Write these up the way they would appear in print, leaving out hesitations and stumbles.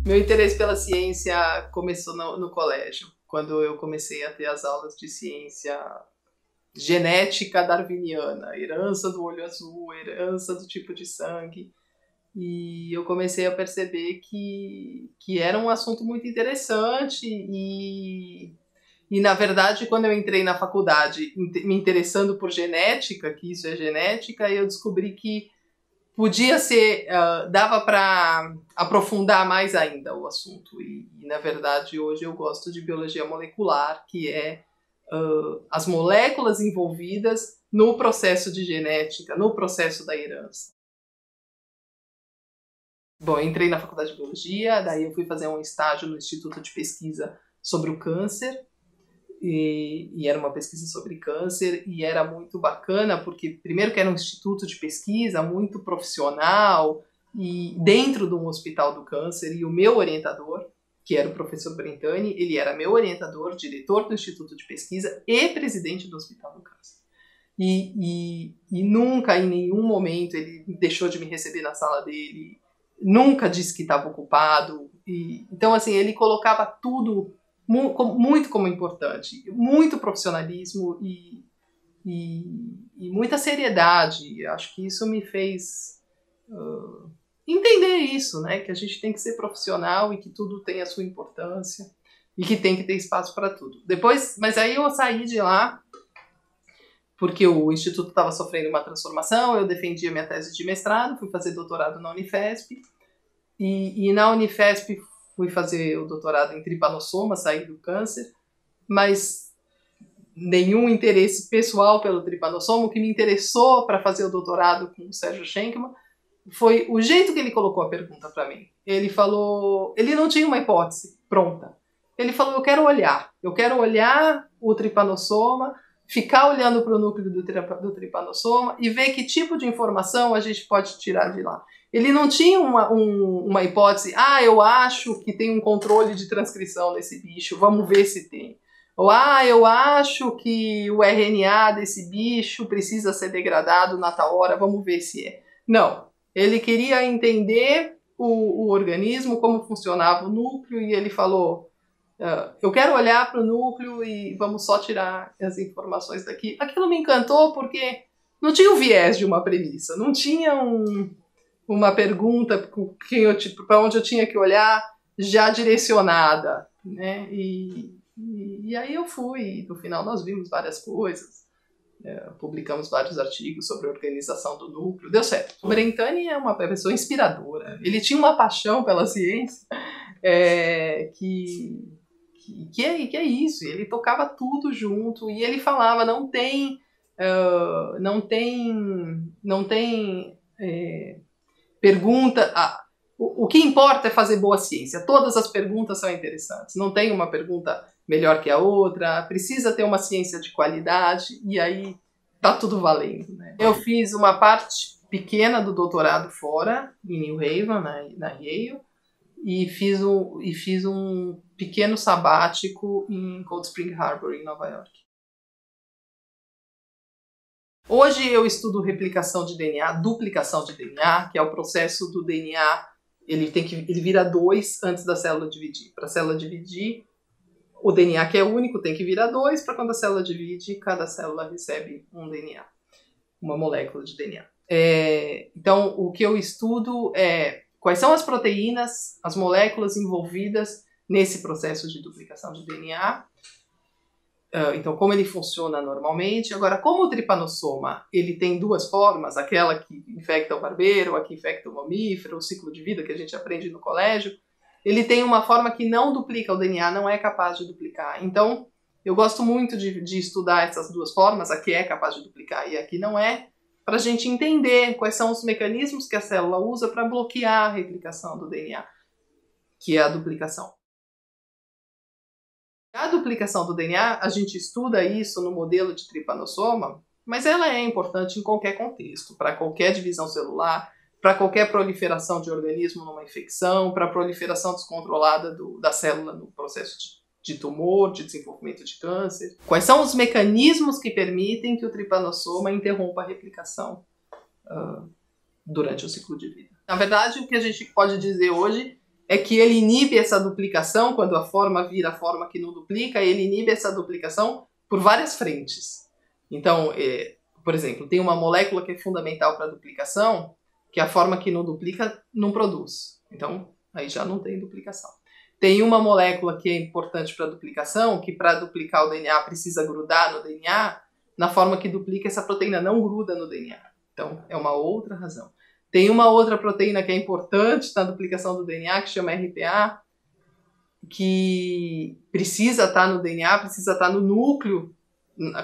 Meu interesse pela ciência começou no colégio, quando eu comecei a ter as aulas de ciência genética darwiniana, herança do olho azul, herança do tipo de sangue. E eu comecei a perceber que era um assunto muito interessante e, na verdade, quando eu entrei na faculdade me interessando por genética, que isso é genética, eu descobri que podia ser, dava para aprofundar mais ainda o assunto. E, na verdade, hoje eu gosto de biologia molecular, que é as moléculas envolvidas no processo de genética, no processo da herança. Bom, eu entrei na faculdade de biologia, daí eu fui fazer um estágio no Instituto de Pesquisa sobre o Câncer, e era uma pesquisa sobre câncer, e era muito bacana, porque primeiro que era um instituto de pesquisa muito profissional, e dentro de um hospital do câncer, e o meu orientador, que era o professor Brentani, ele era meu orientador, diretor do Instituto de Pesquisa e presidente do Hospital do Câncer. E nunca, em nenhum momento, ele deixou de me receber na sala dele, nunca disse que estava ocupado. Então, assim, ele colocava tudo muito como importante, muito profissionalismo e muita seriedade. Acho que isso me fez entender isso, né? Que a gente tem que ser profissional e que tudo tem a sua importância e que tem que ter espaço para tudo. Depois, mas aí eu saí de lá porque o Instituto estava sofrendo uma transformação, eu defendi a minha tese de mestrado, fui fazer doutorado na Unifesp, e na Unifesp fui fazer o doutorado em tripanossoma, saí do câncer, mas nenhum interesse pessoal pelo tripanossoma. O que me interessou para fazer o doutorado com o Sérgio Schenkman foi o jeito que ele colocou a pergunta para mim. Ele falou, ele não tinha uma hipótese pronta. Ele falou, eu quero olhar o tripanossoma, ficar olhando para o núcleo do tripanossoma e ver que tipo de informação a gente pode tirar de lá. Ele não tinha uma hipótese, eu acho que tem um controle de transcrição nesse bicho, vamos ver se tem. Ou, eu acho que o RNA desse bicho precisa ser degradado na tal hora, vamos ver se é. Não, ele queria entender o organismo, como funcionava o núcleo, e ele falou, eu quero olhar para o núcleo e vamos só tirar as informações daqui. Aquilo me encantou porque não tinha o viés de uma premissa, não tinha uma pergunta para onde eu tinha que olhar já direcionada, né? E aí eu fui, e no final nós vimos várias coisas, publicamos vários artigos sobre a organização do núcleo, deu certo. O Brentani é uma pessoa inspiradora, ele tinha uma paixão pela ciência que é isso, ele tocava tudo junto, e ele falava, não tem pergunta, o que importa é fazer boa ciência, todas as perguntas são interessantes, não tem uma pergunta melhor que a outra, precisa ter uma ciência de qualidade, e aí tá tudo valendo, né? Eu fiz uma parte pequena do doutorado fora, em New Haven, na Yale, e fiz um pequeno sabático em Cold Spring Harbor, em Nova York. Hoje eu estudo replicação de DNA, duplicação de DNA, que é o processo do DNA, ele vira 2 antes da célula dividir. Para a célula dividir, o DNA que é único tem que virar 2, para quando a célula divide, cada célula recebe um DNA, uma molécula de DNA. Então, o que eu estudo é quais são as proteínas, as moléculas envolvidas nesse processo de duplicação de DNA. Então, como ele funciona normalmente. Agora, como o tripanossoma ele tem 2 formas, aquela que infecta o barbeiro, a que infecta o mamífero, o ciclo de vida que a gente aprende no colégio, ele tem uma forma que não duplica o DNA, não é capaz de duplicar. Então, eu gosto muito de estudar essas 2 formas, a que é capaz de duplicar e a que não é, para a gente entender quais são os mecanismos que a célula usa para bloquear a replicação do DNA, que é a duplicação. A duplicação do DNA, a gente estuda isso no modelo de tripanossoma, mas ela é importante em qualquer contexto, para qualquer divisão celular, para qualquer proliferação de organismo numa infecção, para a proliferação descontrolada da célula no processo de tumor, de desenvolvimento de câncer. Quais são os mecanismos que permitem que o tripanossoma interrompa a replicação durante o ciclo de vida? Na verdade, o que a gente pode dizer hoje é que ele inibe essa duplicação, quando a forma vira a forma que não duplica, ele inibe essa duplicação por várias frentes. Então, por exemplo, tem uma molécula que é fundamental para a duplicação, que a forma que não duplica não produz. Então, aí já não tem duplicação. Tem uma molécula que é importante para a duplicação, que para duplicar o DNA precisa grudar no DNA, na forma que duplica, essa proteína não gruda no DNA. Então, é uma outra razão. Tem uma outra proteína que é importante na duplicação do DNA, que chama RPA, que precisa estar no DNA, precisa estar no núcleo,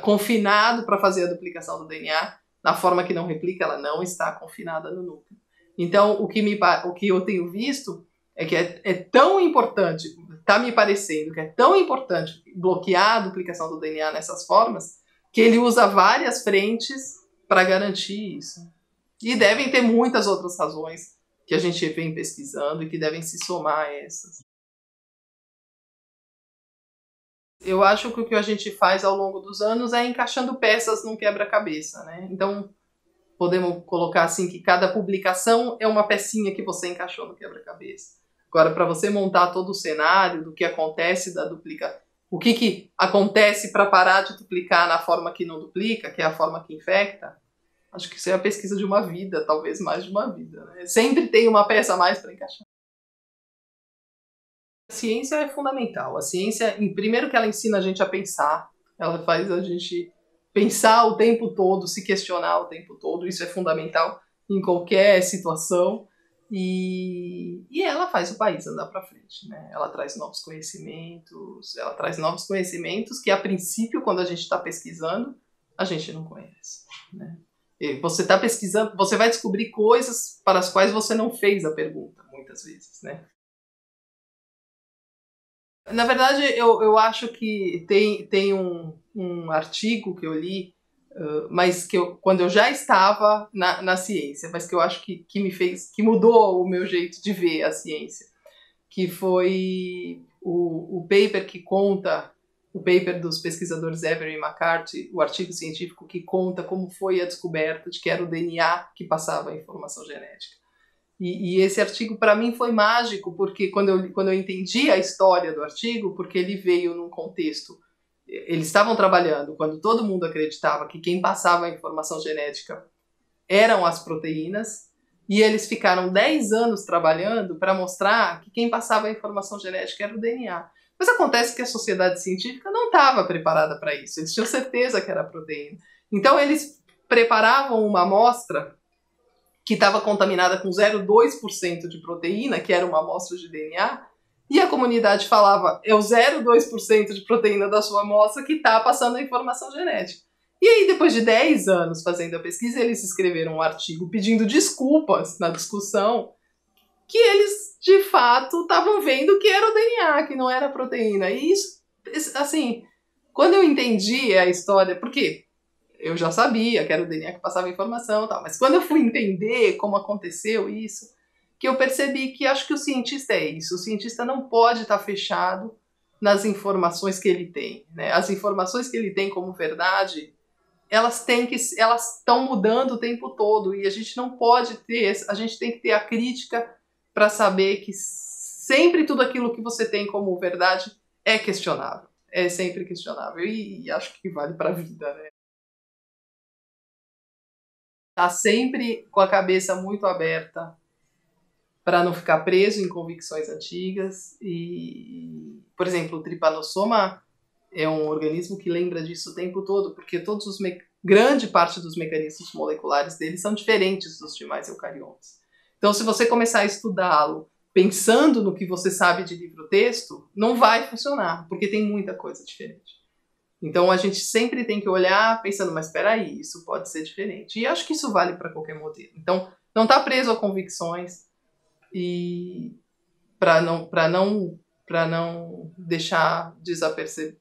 confinado para fazer a duplicação do DNA. Na forma que não replica, ela não está confinada no núcleo. Então, o que eu tenho visto é que é tão importante, está me parecendo que é tão importante bloquear a duplicação do DNA nessas formas, que ele usa várias frentes para garantir isso. E devem ter muitas outras razões que a gente vem pesquisando e que devem se somar a essas. Eu acho que o que a gente faz ao longo dos anos é encaixando peças num quebra-cabeça, né? Então, podemos colocar assim que cada publicação é uma pecinha que você encaixou no quebra-cabeça. Agora, para você montar todo o cenário do que acontece da duplicação, o que acontece para parar de duplicar na forma que não duplica, que é a forma que infecta, acho que isso é a pesquisa de uma vida, talvez mais de uma vida, né? Sempre tem uma peça a mais para encaixar. A ciência é fundamental. A ciência, primeiro que ela ensina a gente a pensar, ela faz a gente pensar o tempo todo, se questionar o tempo todo, isso é fundamental em qualquer situação, e ela faz o país andar para frente, né? Ela traz novos conhecimentos que a princípio, quando a gente está pesquisando, a gente não conhece, né? E você está pesquisando, você vai descobrir coisas para as quais você não fez a pergunta, muitas vezes, né? Na verdade, eu acho que tem um artigo que eu li, mas quando eu já estava na ciência, mas que eu acho que mudou o meu jeito de ver a ciência, que foi o paper que conta, o paper dos pesquisadores Avery e McCarthy, o artigo científico que conta como foi a descoberta de que era o DNA que passava a informação genética. E esse artigo, para mim, foi mágico, porque quando eu entendi a história do artigo, porque ele veio num contexto... Eles estavam trabalhando quando todo mundo acreditava que quem passava a informação genética eram as proteínas, e eles ficaram 10 anos trabalhando para mostrar que quem passava a informação genética era o DNA. Mas acontece que a sociedade científica não estava preparada para isso, eles tinham certeza que era a proteína. Então, eles preparavam uma amostra que estava contaminada com 0,2% de proteína, que era uma amostra de DNA, e a comunidade falava, é o 0,2% de proteína da sua amostra que está passando a informação genética. E aí, depois de 10 anos fazendo a pesquisa, eles escreveram um artigo pedindo desculpas na discussão, que eles, de fato, estavam vendo que era o DNA, que não era a proteína. E isso, assim, quando eu entendi a história, porque eu já sabia que era o DNA que passava a informação e tal, mas quando eu fui entender como aconteceu isso, que eu percebi que acho que o cientista é isso, o cientista não pode estar fechado nas informações que ele tem, né? As informações que ele tem como verdade, elas estão mudando o tempo todo, e a gente não pode a gente tem que ter a crítica para saber que sempre tudo aquilo que você tem como verdade é questionável, é sempre questionável, e acho que vale para a vida, né? Tá sempre com a cabeça muito aberta para não ficar preso em convicções antigas. E, por exemplo, o tripanossoma é um organismo que lembra disso o tempo todo, porque grande parte dos mecanismos moleculares dele são diferentes dos demais eucariontes. Então, se você começar a estudá-lo pensando no que você sabe de livro-texto, não vai funcionar, porque tem muita coisa diferente. Então, a gente sempre tem que olhar pensando, mas espera aí, isso pode ser diferente. E acho que isso vale para qualquer modelo. Então, não está preso a convicções, e para não deixar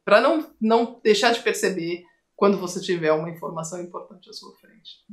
para não deixar de perceber quando você tiver uma informação importante à sua frente.